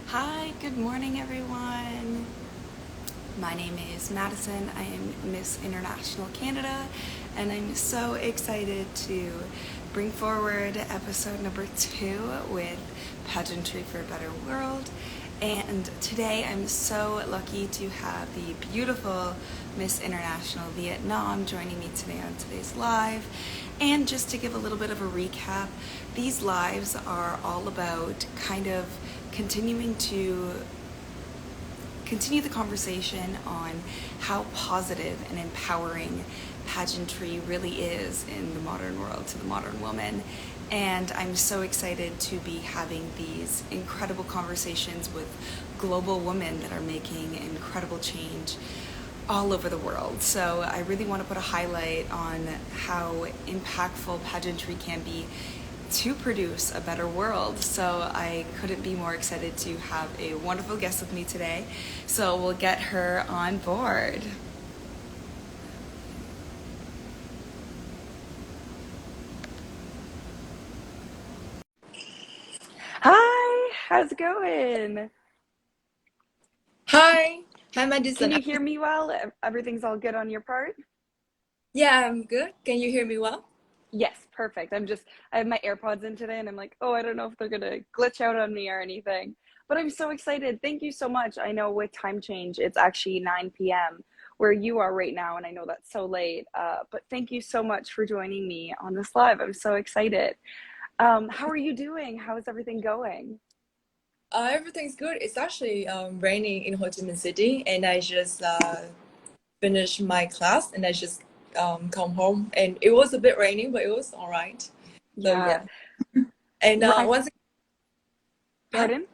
Hi, good morning, everyone. My name is Madison. I am Miss International Canada, and I'm so excited to bring forward episode number 2 with Pageantry for a Better World. And today I'm so lucky to have the beautiful Miss International Vietnam joining me today on today's live. And just to give a little bit of a recap, these lives are all about kind of continuing to continue the conversation on how positive and empowering pageantry really is in the modern world to the modern woman. And I'm so excited to be having these incredible conversations with global women that are making incredible change all over the world. So I really want to put a highlight on how impactful pageantry can be to produce a better world. So I couldn't be more excited to have a wonderful guest with me today. So we'll get her on board. Hi, how's it going? Hi, hi Can Madison. you hear me well? Everything's all good on your part? Yeah, I'm good. Can you hear me well? Yes, perfect. I have my AirPods in today and I'm like, oh, I don't know if they're gonna glitch out on me or anything. But I'm so excited. Thank you so much. I know with time change, it's actually 9 p.m. where you are right now, and I know that's so late. But thank you so much for joining me on this live. I'm so excited. How are you doing? How is everything going? Everything's good. It's actually raining in Ho Chi Minh City, and I just finished my class, and I just come home, and it was a bit raining, but it was all right. So Yeah. yeah, and Right. once yeah, Pardon?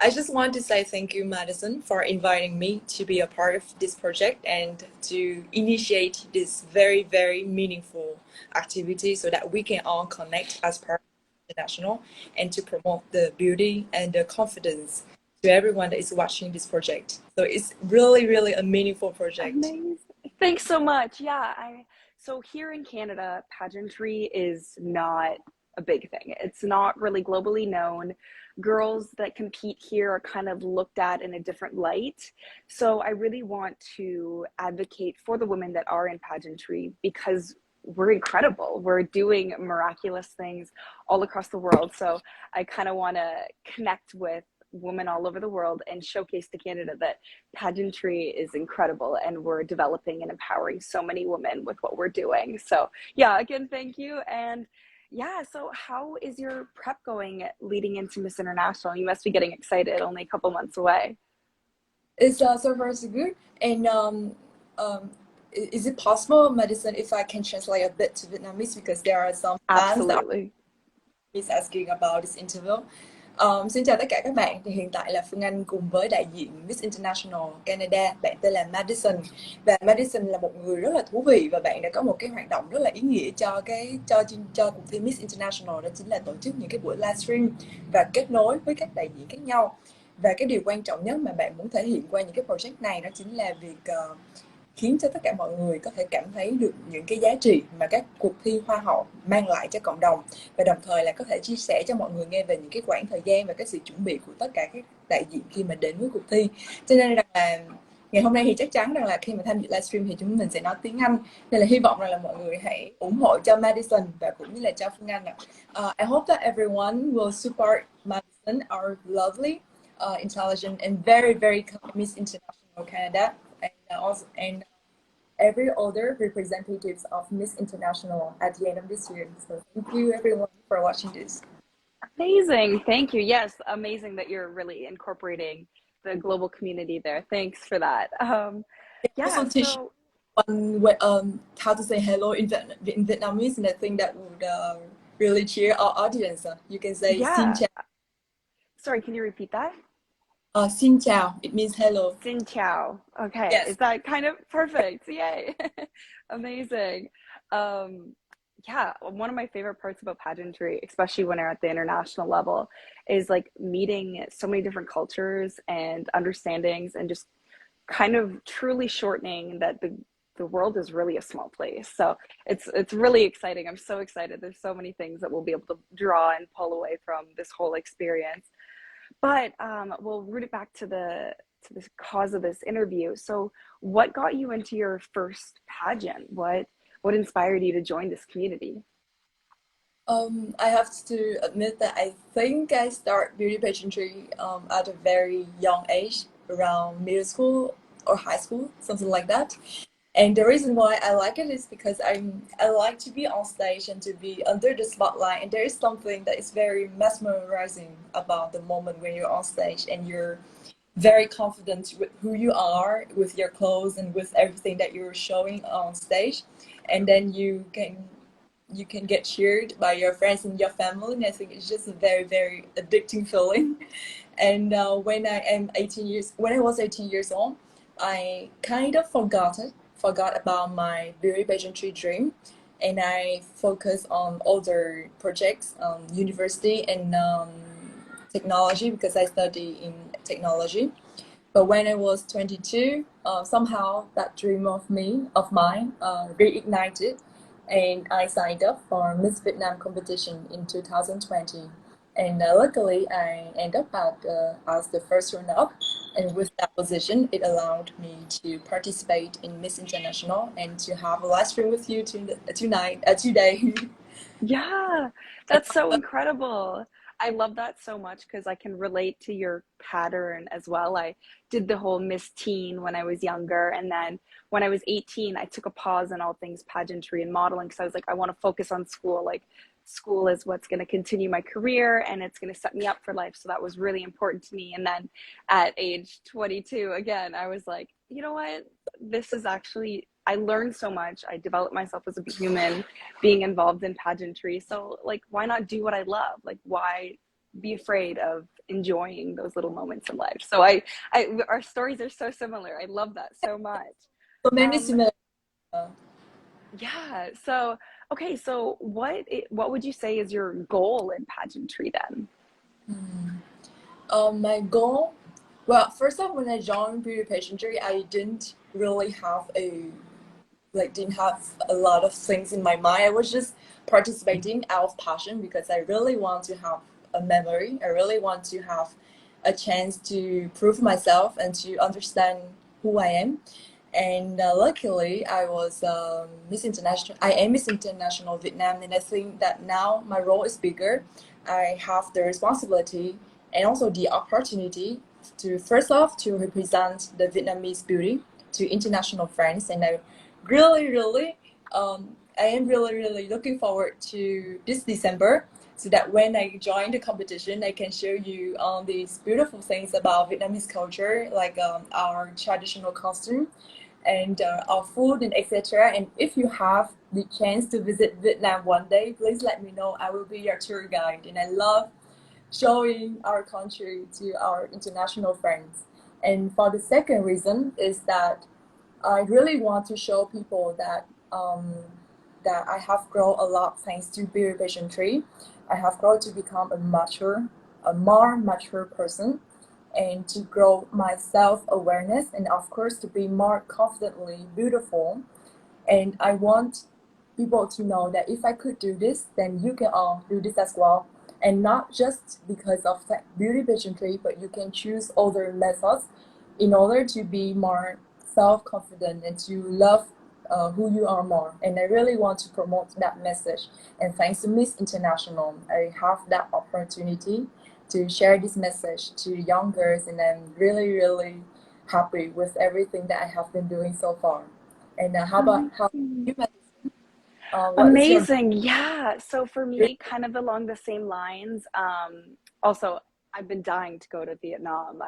I just want to say thank you, Madison, for inviting me to be a part of this project and to initiate this very, very meaningful activity so that we can all connect as part of international and to promote the beauty and the confidence to everyone that is watching this project. So it's really, really a meaningful project. Amazing. Thanks so much. Yeah, I so here in Canada, pageantry is not a big thing. It's not really globally known. Girls that compete here are kind of looked at in a different light. So I really want to advocate for the women that are in pageantry because we're incredible. We're doing miraculous things all across the world. So I kind of want to connect with women all over the world and showcase to Canada that pageantry is incredible and we're developing and empowering so many women with what we're doing. So, yeah, again, thank you. And yeah, so how is your prep going leading into Miss International? You must be getting excited, only a couple months away. It's so far so good. And is it possible, Madison, if I can translate a bit to Vietnamese because there are some fans that Absolutely. is asking about this interview. Xin chào tất cả các bạn, thì hiện tại là Phương Anh cùng với đại diện Miss International Canada, bạn tên là Madison. Và Madison là một người rất là thú vị và bạn đã có một cái hoạt động rất là ý nghĩa cho cho cuộc thi Miss International, đó chính là tổ chức những cái buổi livestream và kết nối với các đại diện khác nhau. Và cái điều quan trọng nhất mà bạn muốn thể hiện qua những cái project này đó chính là việc khiến cho tất cả mọi người có thể cảm thấy được những cái giá trị mà các cuộc thi hoa hậu mang lại cho cộng đồng, và đồng thời là có thể chia sẻ cho mọi người nghe về những cái khoảng thời gian và cái sự chuẩn bị của tất cả các đại diện khi mà đến với cuộc thi. Cho nên rằng là ngày hôm nay thì chắc chắn rằng là khi mà tham dự livestream thì chúng mình sẽ nói tiếng Anh, nên là hy vọng rằng là mọi người hãy ủng hộ cho Madison và cũng như là cho Phương Anh ạ. I hope that everyone will support Madison, our lovely, intelligent and very very kind Miss International Canada, and also and every other representatives of Miss International at the end of this year. So thank you everyone for watching this. Amazing. Thank you. Yes, amazing that you're really incorporating the global community there. Thanks for that. Yeah, Also teach so how to say hello in Vietnamese, and I think that would really cheer our audience. You can say xin yeah. chào. Sorry, can you repeat that? Xin chào. It means hello. Xin chào. Okay, Yes. is that kind of perfect? Yay. Amazing. Um, yeah, one of my favorite parts about pageantry, especially when you're at the international level, is like meeting so many different cultures and understandings and just kind of truly shortening that the world is really a small place. So it's really exciting. I'm so excited. There's so many things that we'll be able to draw and pull away from this whole experience. But we'll root it back to the cause of this interview. So, what got you into your first pageant? What inspired you to join this community? I have to admit that I think I start beauty pageantry at a very young age, around middle school or high school, something like that. And the reason why I like it is because I like to be on stage and to be under the spotlight. And there is something that is very mesmerizing about the moment when you're on stage and you're very confident with who you are, with your clothes and with everything that you're showing on stage. And then you can get cheered by your friends and your family. And I think it's just a very, very addicting feeling. And when I was 18 years old, I kind of forgot about my beauty pageantry dream, and I focused on other projects, university and technology, because I study in technology. But when I was 22, somehow that dream of mine, reignited, and I signed up for Miss Vietnam competition in 2020. And luckily, I ended up as the first runner-up. And with that position, it allowed me to participate in Miss International and to have a live stream with you today. Yeah, that's so incredible. I love that so much because I can relate to your pattern as well. I did the whole Miss Teen when I was younger. And then when I was 18, I took a pause in all things pageantry and modeling because I was like, I want to focus on school. Like, school is what's going to continue my career and it's going to set me up for life. So that was really important to me. And then at age 22, again, I was like, you know what? This is actually, I learned so much. I developed myself as a human being involved in pageantry. So, like, why not do what I love? Like, why be afraid of enjoying those little moments in life? So, our stories are so similar. I love that so much. So many Um, similar. yeah. So, okay. So, what would you say is your goal in pageantry then? My goal, well, first off, when I joined beauty pageantry, I didn't have a lot of things in my mind. I was just participating out of passion because I really want to have a memory. I really want to have a chance to prove myself and to understand who I am. And luckily, I was Miss International. I am Miss International Vietnam, and I think that now my role is bigger. I have the responsibility and also the opportunity to, first off, to represent the Vietnamese beauty to international friends, and I am really, really looking forward to this December, so that when I join the competition, I can show you these beautiful things about Vietnamese culture, like our traditional costume and our food and etc. And if you have the chance to visit Vietnam one day, please let me know. I will be your tour guide, and I love showing our country to our international friends. And for the second reason is that I really want to show people that I have grown a lot thanks to beauty pageantry. I have grown to become a more mature person, and to grow my self awareness, and of course to be more confidently beautiful. And I want people to know that if I could do this, then you can all do this as well. And not just because of that beauty pageantry, but you can choose other methods in order to be more self-confident and to love who you are more. And I really want to promote that message. And thanks to Miss International, I have that opportunity to share this message to young girls, and I'm really, really happy with everything that I have been doing so far. And how Amazing. you, Madison? What is your Amazing. Yeah. So for dream? me, kind of along the same lines, also I've been dying to go to Vietnam.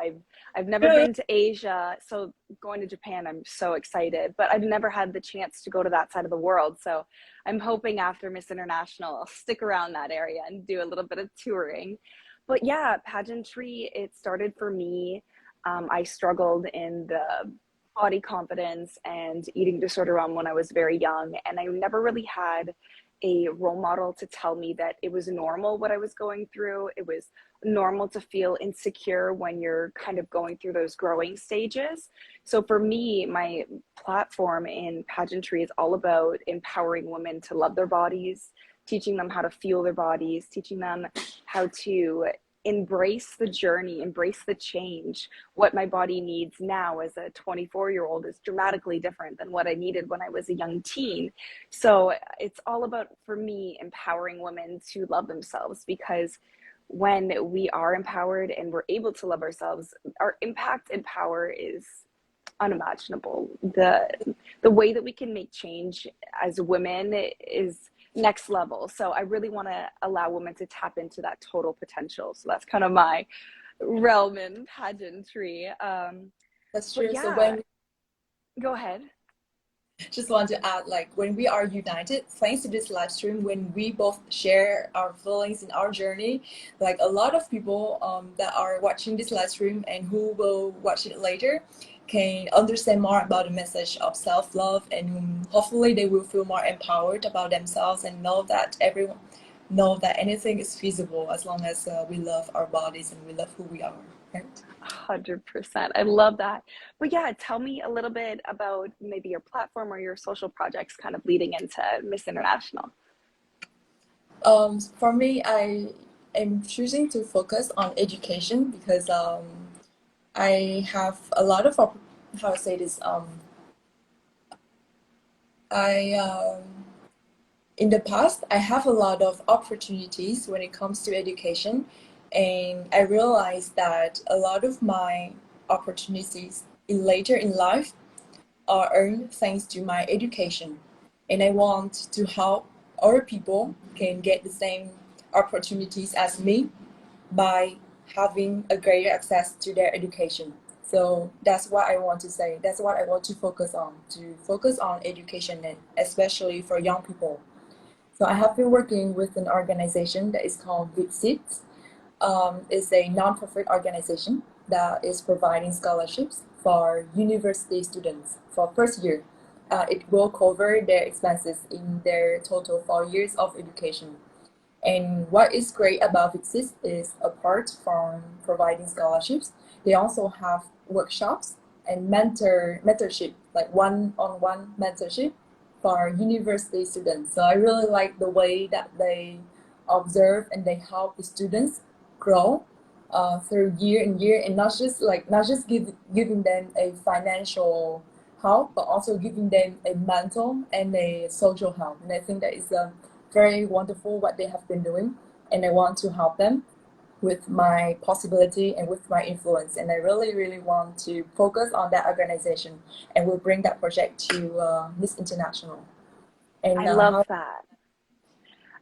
I've never been to Asia, so going to Japan, I'm so excited, but I've never had the chance to go to that side of the world. So I'm hoping after Miss International, I'll stick around that area and do a little bit of touring. But yeah, pageantry, it started for me. I struggled in the body confidence and eating disorder when I was very young. And I never really had a role model to tell me that it was normal what I was going through. It was normal to feel insecure when you're kind of going through those growing stages. So for me, my platform in pageantry is all about empowering women to love their bodies, teaching them how to feel their bodies, teaching them how to embrace the journey, embrace the change. What my body needs now as a 24-year-old is dramatically different than what I needed when I was a young teen. So it's all about, for me, empowering women to love themselves, because when we are empowered and we're able to love ourselves, our impact and power is unimaginable. The way that we can make change as women is next level. So I really want to allow women to tap into that total potential. So that's kind of my realm in pageantry. That's But true. So yeah, when go ahead. just want to add, like when we are united, thanks to this live stream, when we both share our feelings in our journey, like a lot of people that are watching this live stream and who will watch it later can understand more about the message of self-love, and hopefully they will feel more empowered about themselves and know that anything is feasible as long as we love our bodies and we love who we are, right? 100%. I love that. But yeah, tell me a little bit about maybe your platform or your social projects kind of leading into Miss International. For me, I am choosing to focus on education because I have a lot of how to say this. I In the past, I have a lot of opportunities when it comes to education, and I realized that a lot of my opportunities later in life are earned thanks to my education, and I want to help other people can get the same opportunities as me by having a greater access to their education. So that's what I want to say. That's what I want to focus on education, and especially for young people. So I have been working with an organization that is called VITSIT. It's a non-profit organization that is providing scholarships for university students for first year. It will cover their expenses in their total 4 years of education. And what is great about VITSIT is, apart from providing scholarships, they also have workshops and mentorship, like one-on-one mentorship for university students. So I really like the way that they observe and they help the students grow through year and year, and not just giving them a financial help, but also giving them a mental and a social help. And I think that is very wonderful what they have been doing, and I want to help them with my possibility and with my influence. And I really want to focus on that organization, and will bring that project to Miss International. And I love how that.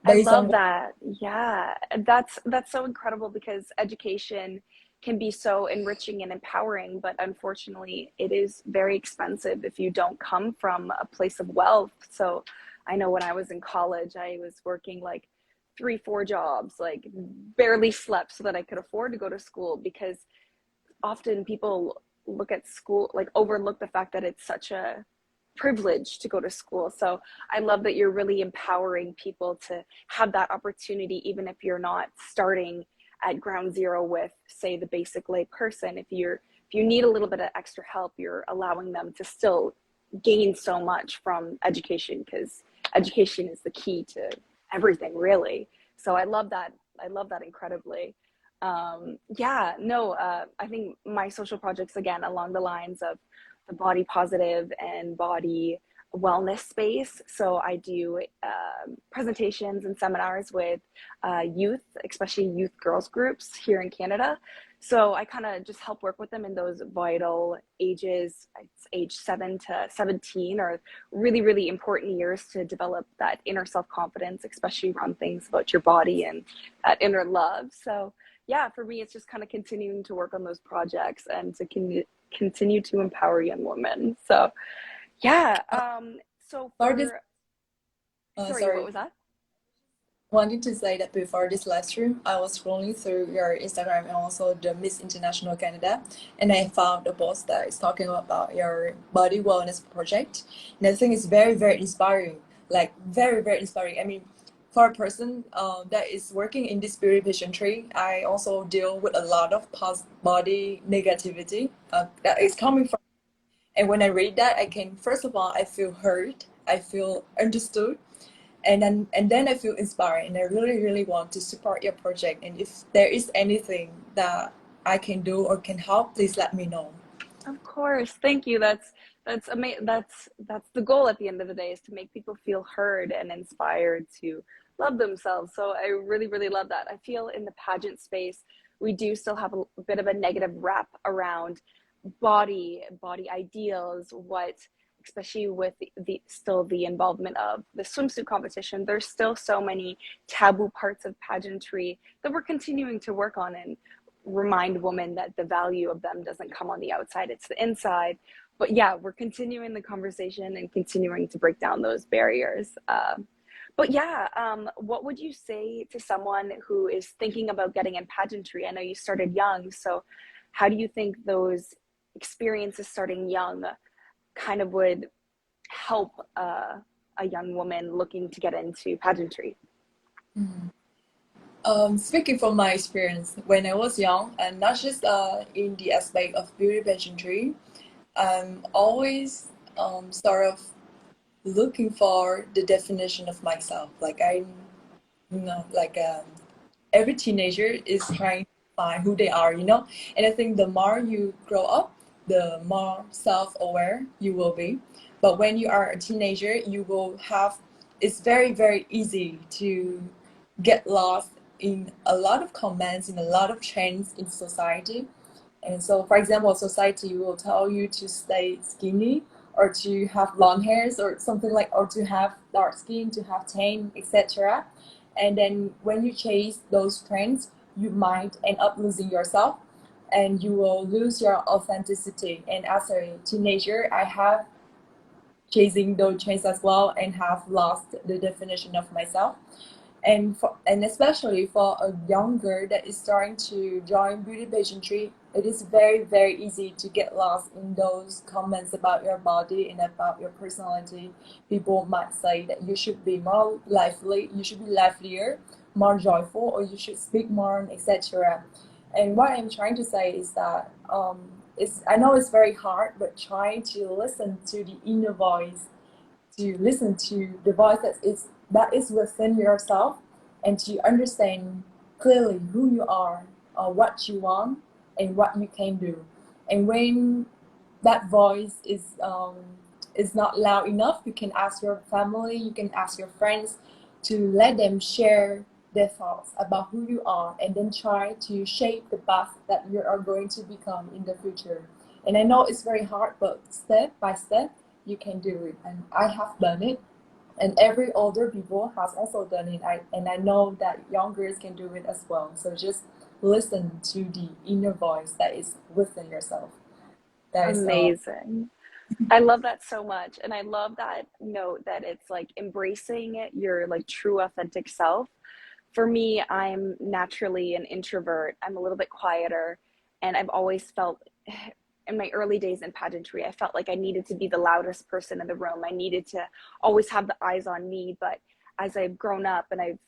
I based on love that. Yeah, that's so incredible, because education can be so enriching and empowering, but unfortunately, it is very expensive if you don't come from a place of wealth. So I know when I was in college, I was working like 3, 4 jobs, like barely slept so that I could afford to go to school, because often people look at school, like overlook the fact that it's such a privilege to go to school. So I love that you're really empowering people to have that opportunity, even if you're not starting at ground zero with, say, the basic lay person. If you need a little bit of extra help, you're allowing them to still gain so much from education, because education is the key to everything, really. So I love that. I love that incredibly. Yeah, no, I think my social projects, again, along the lines of the body positive and body wellness space. So I do presentations and seminars with youth, especially youth girls groups here in Canada. So I kind of just help work with them in those vital ages. It's age 7 to 17 are really important years to develop that inner self-confidence, especially around things about your body and that inner love. So yeah, for me, it's just kind of continuing to work on those projects and to continue to empower young women. So yeah. So for this, sorry, what sorry, was that? wanted to say that before this live stream, I was scrolling through your Instagram and also the Miss International Canada, and I found a post that is talking about your body wellness project. And I think it's very inspiring, like very inspiring. I mean, for a person that is working in this beauty pageantry, I also deal with a lot of body negativity that is coming from. And when I read that, I can, first of all, I feel heard, I feel understood, And then I feel inspired, and I really want to support your project. And if there is anything that I can do or can help, please let me know. Of course, thank you. That's amazing. That's the goal at the end of the day, is to make people feel heard and inspired to love themselves. So I really love that. I feel in the pageant space, we do still have a bit of a negative rap around body ideals, what, especially with the still the involvement of the swimsuit competition, there's still so many taboo parts of pageantry that we're continuing to work on and remind women that the value of them doesn't come on the outside, it's the inside. But yeah, we're continuing the conversation and continuing to break down those barriers. But yeah, what would you say to someone who is thinking about getting in pageantry? I know you started young, so how do you think those experiences starting young kind of would help a young woman looking to get into pageantry? Speaking from my experience, when I was young, and not just in the aspect of beauty pageantry, I'm always sort of looking for the definition of myself. Like every teenager is trying to find who they are, And I think the more you grow up, the more self-aware you will be. But when you are a teenager, you will have, it's very easy to get lost in a lot of comments, in a lot of trends in society. And so, for example, society will tell you to stay skinny or to have long hairs or something like, or to have dark skin, to have tan, etc. And then when you chase those trends, you might end up losing yourself and you will lose your authenticity. And as a teenager, I have chasing those trends as well and have lost the definition of myself. And especially for a young girl that is starting to join beauty pageantry, it is very easy to get lost in those comments about your body and about your personality. People might say that you should be more lively, you should be livelier, more joyful, or you should speak more, etc. And what I'm trying to say is that I know it's very hard, but trying to listen to the inner voice, to listen to the voice that is within yourself, and to understand clearly who you are, what you want, and what you can do. And when that voice is not loud enough, you can ask your family, you can ask your friends to let them share their thoughts about who you are, and then try to shape the path that you are going to become in the future. And I know it's very hard, but step by step, you can do it. And I have done it, and every older people has also done it. And I know that young girls can do it as well. So just listen to the inner voice that is within yourself. That is Amazing. I love that so much. And I love that note that it's like embracing your like true authentic self. For me, I'm naturally an introvert. I'm a little bit quieter, and I've always felt in my early days in pageantry, I felt like I needed to be the loudest person in the room. I needed to always have the eyes on me. But as I've grown up and I've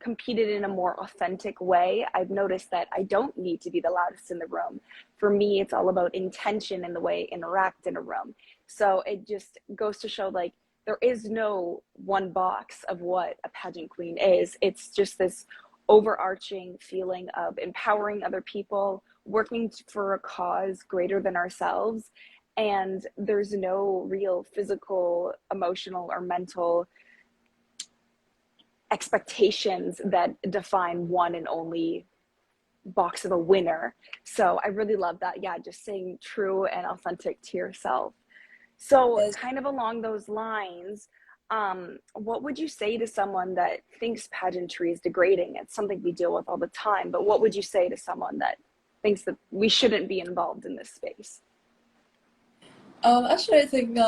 competed in a more authentic way, I've noticed that I don't need to be the loudest in the room. For me, it's all about intention and the way I interact in a room. So it just goes to show like there is no one box of what a pageant queen is. It's just this overarching feeling of empowering other people, working for a cause greater than ourselves. And there's no real physical, emotional, or mental expectations that define one and only box of a winner. So I really love that. Yeah, just staying true and authentic to yourself. So yes. kind of along those lines, what would you say to someone that thinks pageantry is degrading? It's something we deal with all the time, but what would you say to someone that thinks that we shouldn't be involved in this space? Actually, I think,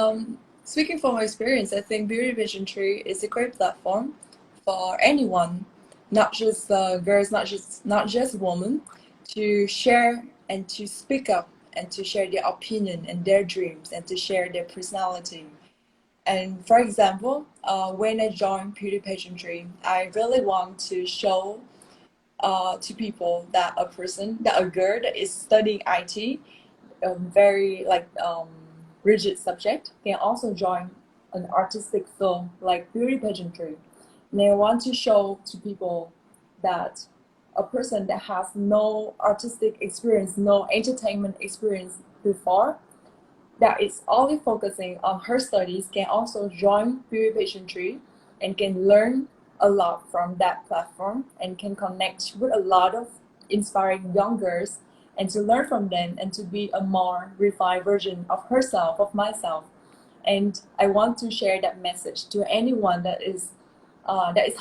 speaking from my experience, I think beauty pageantry is a great platform for anyone, not just girls, not just women, to share and to speak up and to share their opinion and their dreams and to share their personality. And for example, when I joined beauty pageantry, I really want to show to people that a girl that is studying IT, a very rigid subject, can also join an artistic field like beauty pageantry. And I want to show to people that a person that has no artistic experience, no entertainment experience before, that is only focusing on her studies, can also join beauty pageantry and can learn a lot from that platform and can connect with a lot of inspiring young girls and to learn from them and to be a more refined version of herself, of myself. And I want to share that message to anyone that is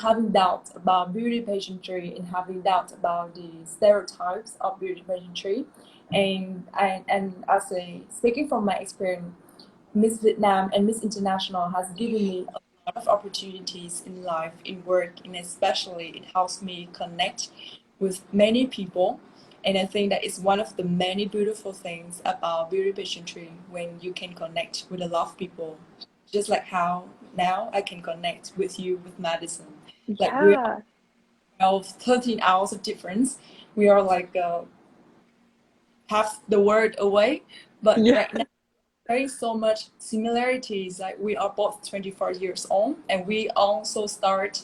having doubt about beauty pageantry and having doubt about the stereotypes of beauty pageantry. And as a speaking from my experience, Miss Vietnam and Miss International has given me a lot of opportunities in life, in work, and especially it helps me connect with many people. And I think that is one of the many beautiful things about beauty pageantry when you can connect with a lot of people. Just like how now I can connect with you, with Madison. Like we Yeah. have 13 hours of difference. We are like half the world away, but Yeah. right now there is so much similarities. Like we are both 24 years old, and we also start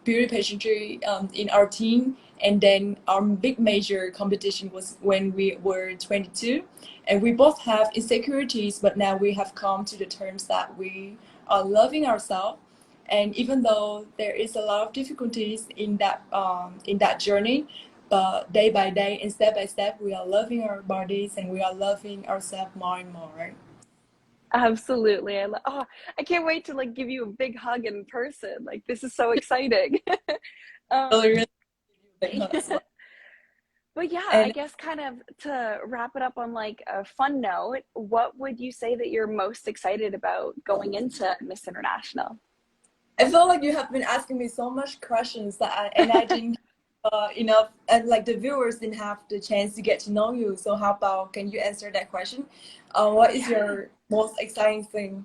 beauty pageantry in our team. And then our big major competition was when we were 22, and we both have insecurities, but now we have come to the terms that we are loving ourselves. And even though there is a lot of difficulties in that journey, but day by day and step by step, we are loving our bodies and we are loving ourselves more and more. Absolutely. Oh, I can't wait to like give you a big hug in person. Like this is so exciting. Really, um really big hug as well. but yeah, I And guess kind of to wrap it up on like a fun note, what would you say that you're most excited about going into Miss International? I feel like you have been asking me so much questions that I didn't enough, and like the viewers didn't have the chance to get to know you. So how about can you answer that question? What is Yeah. your most exciting thing?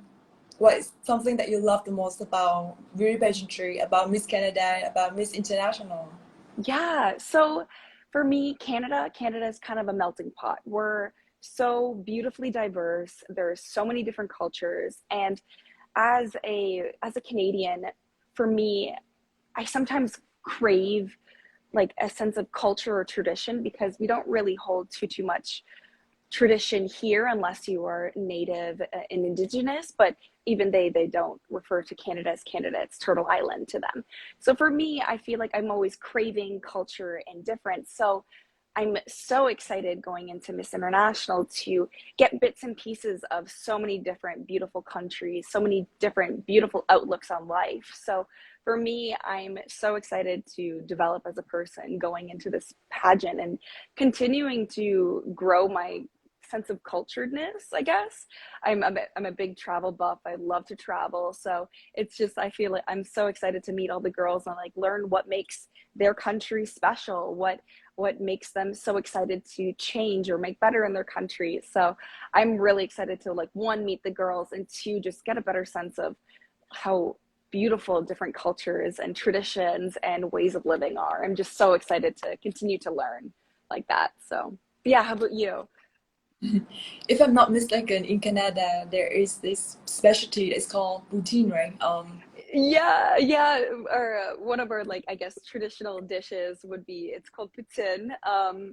What is something that you love the most about beauty pageantry, about Miss Canada, about Miss International? Yeah. So for me, Canada is kind of a melting pot. We're so beautifully diverse. There's so many different cultures. And as a Canadian, for me, I sometimes crave like a sense of culture or tradition because we don't really hold too much tradition here unless you are native and indigenous, but even they don't refer to Canada as Canada. It's Turtle Island to them. So for me, I feel like I'm always craving culture and difference. So I'm so excited going into Miss International to get bits and pieces of so many different beautiful countries, so many different beautiful outlooks on life. So for me, I'm so excited to develop as a person going into this pageant and continuing to grow my sense of culturedness, I guess. I'm a big travel buff. I love to travel. So it's just, I feel like I'm so excited to meet all the girls and like learn what makes their country special, what makes them so excited to change or make better in their country. So I'm really excited to like one, meet the girls, and two, just get a better sense of how beautiful different cultures and traditions and ways of living are. I'm just so excited to continue to learn like that. So yeah, how about you? If I'm not mistaken, in Canada there is this specialty that's called poutine, right? Yeah, yeah. Or one of our like I guess traditional dishes would be it's called poutine.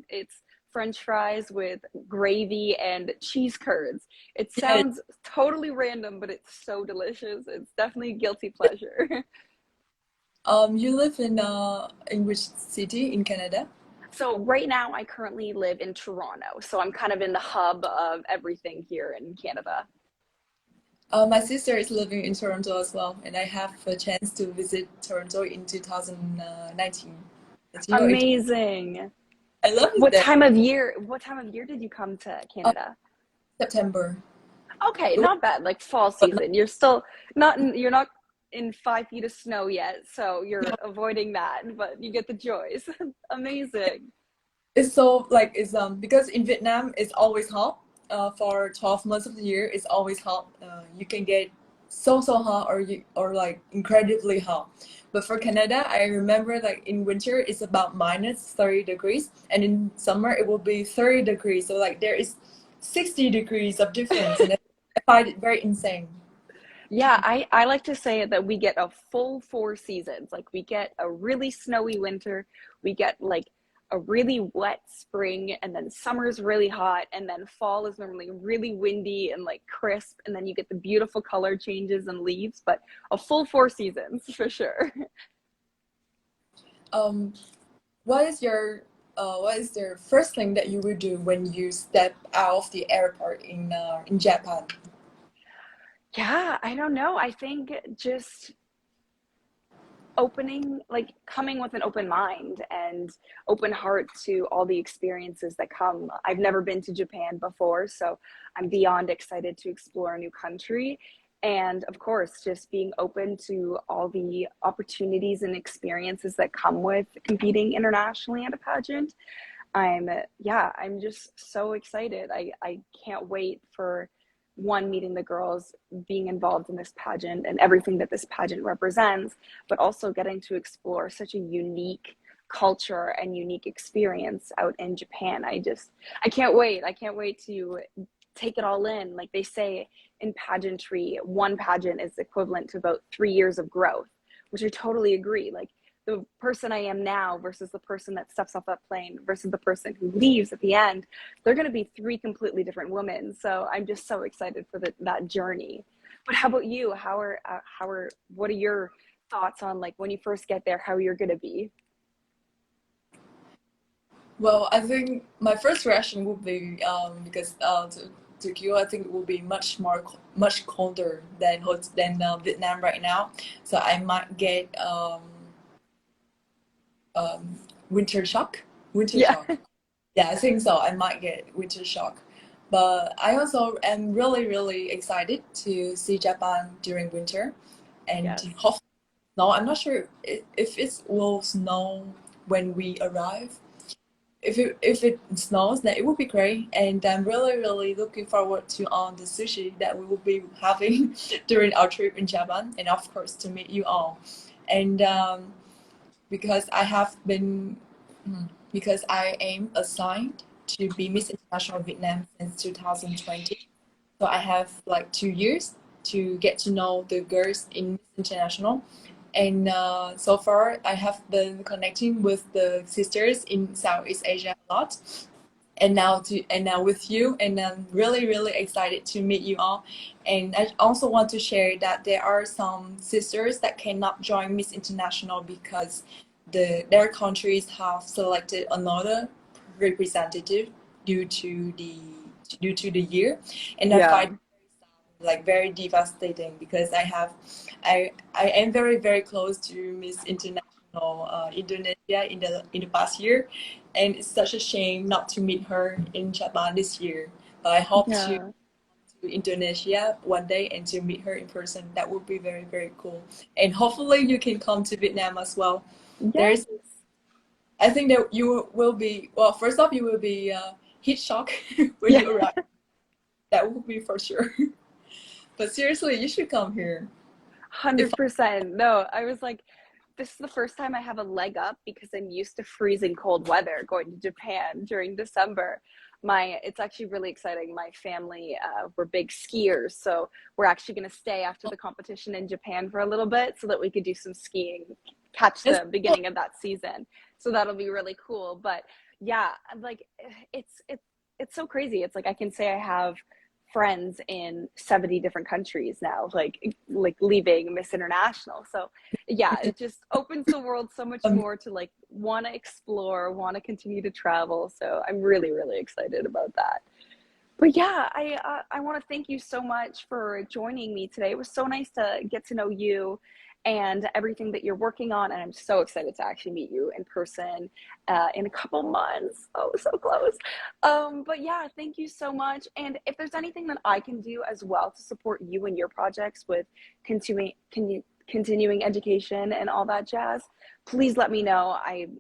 It's French fries with gravy and cheese curds. It Yeah. sounds totally random, but it's so delicious. It's definitely a guilty pleasure. You live in which city in Canada? So right now, I currently live in Toronto. So I'm kind of in the hub of everything here in Canada. My sister is living in Toronto as well, and I have a chance to visit Toronto in 2019. Amazing. I love it there. What time of year did you come to Canada? September. Okay, It was, not bad. Like fall but not, season. You're not in 5 feet of snow yet, so you're no, avoiding that, but you get the joys. Amazing. it's so like it's because in Vietnam it's always hot. For 12 months of the year, it's always hot. You can get so hot or like incredibly hot. But for Canada, I remember like in winter it's about minus 30 degrees, and in summer it will be 30 degrees. So like there is 60 degrees of difference, and I find it very insane. Yeah, I like to say that we get a full 4 seasons. Like we get a really snowy winter, we get like a really wet spring, and then summer's really hot, and then fall is normally really windy and like crisp, and then you get the beautiful color changes and leaves, but a full 4 seasons for sure. Um, what is what is the first thing that you will do when you step out of the airport in Japan? Yeah, I don't know. I think just opening, like coming with an open mind and open heart to all the experiences that come. I've never been to Japan before, so I'm beyond excited to explore a new country. And of course, just being open to all the opportunities and experiences that come with competing internationally at a pageant. Yeah, I'm just so excited. I can't wait for one, meeting the girls, being involved in this pageant and everything that this pageant represents, but also getting to explore such a unique culture and unique experience out in Japan. I can't wait. I can't wait to take it all in. Like they say in pageantry, one pageant is equivalent to about 3 years of growth, which I totally agree. Like the person I am now versus the person that steps off that plane versus the person who leaves at the end, they're going to be three completely different women. So I'm just so excited for that journey. But how about you? What are your thoughts on like when you first get there, how you're going to be? Well, I think my first reaction would be because to Tokyo, I think it will be much colder than Vietnam right now. So I might get um, winter shock. Winter Yeah. shock. Yeah, I think so. I might get winter shock. But I also am really excited to see Japan during winter and Yes. hopefully snow. I'm not sure if it will snow when we arrive. If it snows, then it would be great. And I'm really looking forward to all the sushi that we will be having during our trip in Japan, and of course to meet you all. And because I have been because I am assigned to be Miss International Vietnam since 2020. So I have like 2 years to get to know the girls in Miss International. And so far, I have been connecting with the sisters in Southeast Asia a lot. And now with you, and I'm really excited to meet you all. And I also want to share that there are some sisters that cannot join Miss International because their countries have selected another representative due to the due to the year, and I Yeah. find like very devastating because I am very close to Miss International Indonesia in the past year, and it's such a shame not to meet her in Japan this year. But I hope Yeah. to Indonesia one day and to meet her in person. That would be very cool. And hopefully you can come to Vietnam as well. Yes. There's I think that you will be well. First off, you will be heat shock when Yeah. you arrive. That will be for sure. But seriously, you should come here. If 100%. No, I was like, this is the first time I have a leg up because I'm used to freezing cold weather going to Japan during December. It's actually really exciting. My family, we're big skiers, so we're actually going to stay after the competition in Japan for a little bit so that we could do some skiing, catch it's the cool. beginning of that season. So that'll be really cool. But yeah, like it's so crazy. It's like I can say I have friends in 70 different countries now, like leaving Miss International. So yeah, it just opens the world so much Um, more to like want to explore, want to continue to travel. So I'm really excited about that. But yeah, I want to thank you so much for joining me today. It was so nice to get to know you and everything that you're working on, and I'm so excited to actually meet you in person in a couple months. Oh, so close. But yeah, thank you so much. And if there's anything that I can do as well to support you and your projects with continuing education and all that jazz, please let me know. I'm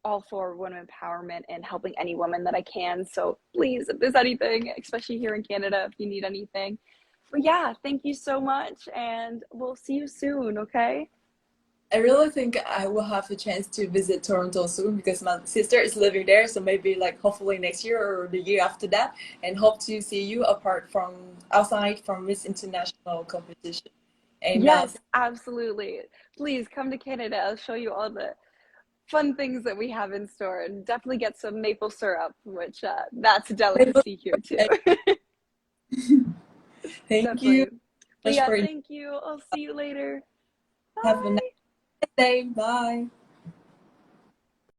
all for women empowerment and helping any woman that I can. So please, if there's anything, especially here in Canada, if you need anything. But yeah, thank you so much, and we'll see you soon, okay? I really think I will have a chance to visit Toronto soon because my sister is living there. So maybe like hopefully next year or the year after that, and hope to see you apart from outside from Miss International competition. And Yes, absolutely. Please come to Canada. I'll show you all the fun things that we have in store, and definitely get some maple syrup, which that's a delicacy here too. thank you Definitely. But much yeah, for thank you. I'll see you later. have a Bye. nice day. Bye.